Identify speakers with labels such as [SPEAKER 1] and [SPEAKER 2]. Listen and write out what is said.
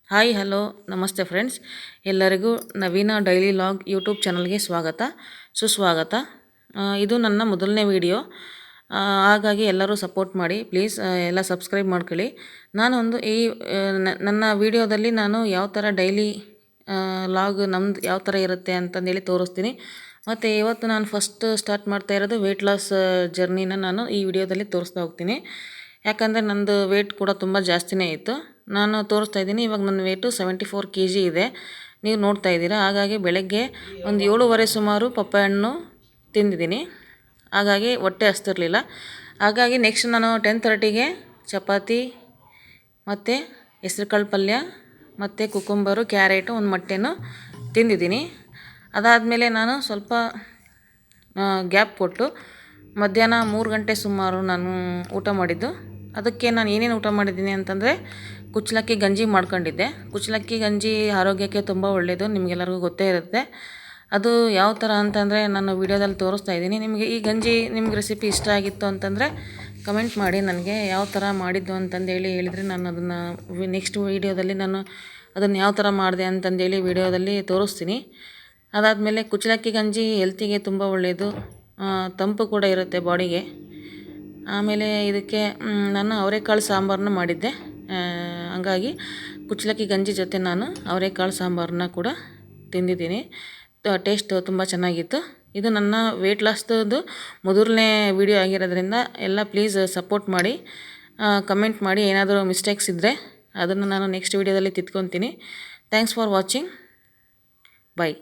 [SPEAKER 1] Hi hello ನಮಸ್ತೆ friends, ಎಲ್ಲರಿಗೂ ನವೀನ daily log YouTube ಚಾನಲ್ಗೆ ಸುಸ್ವಾಗತ. ಇದು ನನ್ನ ಮೊದಲನೇ ವಿಡಿಯೋ. ಹಾಗಾಗಿ ಎಲ್ಲರೂ ಸಪೋರ್ಟ್ ಮಾಡಿ ಪ್ಲೀಸ್. ಎಲ್ಲ ಸಬ್ಸ್ಕ್ರೈಬ್ ಮಾಡ್ಕೊಳ್ಳಿ. ನಾನು ಒಂದು ನನ್ನ ವಿಡಿಯೋದಲ್ಲಿ ನಾನು ಯಾವ ಥರ ಡೈಲಿ ಲಾಗ್ ನಮ್ಮದು ಯಾವ ಥರ ಇರುತ್ತೆ ಅಂತಂದೇಳಿ ತೋರಿಸ್ತೀನಿ. ಮತ್ತು ಇವತ್ತು ನಾನು ಫಸ್ಟ್ ಸ್ಟಾರ್ಟ್ ಮಾಡ್ತಾ ಇರೋದು ವೆಯ್ಟ್ ಲಾಸ್ ಜರ್ನಿನ ನಾನು ಈ ವಿಡಿಯೋದಲ್ಲಿ ತೋರಿಸ್ತಾ ಹೋಗ್ತೀನಿ. ಯಾಕಂದರೆ ನಂದು ವೆಯ್ಟ್ ಕೂಡ ತುಂಬ ಜಾಸ್ತಿನೇ ಇತ್ತು. ನಾನು ತೋರಿಸ್ತಾ ಇದ್ದೀನಿ, ಇವಾಗ ನನ್ನ ವೆಯ್ಟು 74 kg ಇದೆ, ನೀವು ನೋಡ್ತಾ ಇದ್ದೀರಾ. ಹಾಗಾಗಿ ಬೆಳಗ್ಗೆ ಒಂದು 7:30 ಸುಮಾರು ಪಪ್ಪಾಯ ಹಣ್ಣು ತಿಂದಿದ್ದೀನಿ. ಹಾಗಾಗಿ ಹೊಟ್ಟೆ ಹಸ್ತಿರ್ಲಿಲ್ಲ. ಹಾಗಾಗಿ ನೆಕ್ಸ್ಟ್ ನಾನು 10:30ಗೆ ಚಪಾತಿ ಮತ್ತು ಹೆಸ್ರುಕಾಳು ಪಲ್ಯ ಮತ್ತು ಕುಕುಂಬರು, ಕ್ಯಾರೆಟು, ಒಂದು ಮೊಟ್ಟೆನೂ ತಿಂದಿದ್ದೀನಿ. ಅದಾದಮೇಲೆ ನಾನು ಸ್ವಲ್ಪ ಗ್ಯಾಪ್ ಕೊಟ್ಟು ಮಧ್ಯಾಹ್ನ 3 ಗಂಟೆ ಸುಮಾರು ನಾನು ಊಟ ಮಾಡಿದ್ದು. ಅದಕ್ಕೆ ನಾನು ಏನೇನು ಊಟ ಮಾಡಿದ್ದೀನಿ ಅಂತಂದರೆ, ಕುಚ್ಚಲಕ್ಕಿ ಗಂಜಿ ಮಾಡ್ಕೊಂಡಿದ್ದೆ. ಕುಚ್ಚಲಕ್ಕಿ ಗಂಜಿ ಆರೋಗ್ಯಕ್ಕೆ ತುಂಬ ಒಳ್ಳೆಯದು, ನಿಮಗೆಲ್ಲರಿಗೂ ಗೊತ್ತೇ ಇರುತ್ತೆ. ಅದು ಯಾವ ಥರ ಅಂತಂದರೆ ನಾನು ವಿಡಿಯೋದಲ್ಲಿ ತೋರಿಸ್ತಾ ಇದ್ದೀನಿ. ನಿಮಗೆ ಈ ಗಂಜಿ ನಿಮ್ಗೆ ರೆಸಿಪಿ ಇಷ್ಟ ಆಗಿತ್ತು ಅಂತಂದರೆ ಕಮೆಂಟ್ ಮಾಡಿ ನನಗೆ ಯಾವ ಥರ ಮಾಡಿದ್ದು ಅಂತಂದೇಳಿ ಹೇಳಿದರೆ ನಾನು ಅದನ್ನು ನೆಕ್ಸ್ಟ್ ವೀಡಿಯೋದಲ್ಲಿ ನಾನು ಅದನ್ನು ಯಾವ ಥರ ಮಾಡಿದೆ ಅಂತಂದೇಳಿ ವಿಡಿಯೋದಲ್ಲಿ ತೋರಿಸ್ತೀನಿ. ಅದಾದಮೇಲೆ ಕುಚ್ಚಲಕ್ಕಿ ಗಂಜಿ ಹೆಲ್ತಿಗೆ ತುಂಬ ಒಳ್ಳೆಯದು, ತಂಪು ಕೂಡ ಇರುತ್ತೆ ಬಾಡಿಗೆ. ಆಮೇಲೆ ಇದಕ್ಕೆ ನಾನು ಅವರೆಕಾಳು ಸಾಂಬಾರನ್ನ ಮಾಡಿದ್ದೆ. ಹಂಗಾಗಿ ಕುಚ್ಚಲಕ್ಕಿ ಗಂಜಿ ಜೊತೆ ನಾನು ಅವರೆಕಾಳು ಸಾಂಬಾರನ್ನ ಕೂಡ ತಿಂದಿದ್ದೀನಿ. ಟೇಸ್ಟ್ ತುಂಬ ಚೆನ್ನಾಗಿತ್ತು. ಇದು ನನ್ನ ವೆಯ್ಟ್ ಲಾಸ್ದು ಮೊದಲನೇ ವಿಡಿಯೋ ಆಗಿರೋದ್ರಿಂದ ಎಲ್ಲ ಪ್ಲೀಸ್ ಸಪೋರ್ಟ್ ಮಾಡಿ, ಕಮೆಂಟ್ ಮಾಡಿ. ಏನಾದರೂ ಮಿಸ್ಟೇಕ್ಸ್ ಇದ್ದರೆ ಅದನ್ನು ನಾನು ನೆಕ್ಸ್ಟ್ ವಿಡಿಯೋದಲ್ಲಿ ತಿದ್ಕೊತೀನಿ. Thanks for watching. ಬಾಯ್.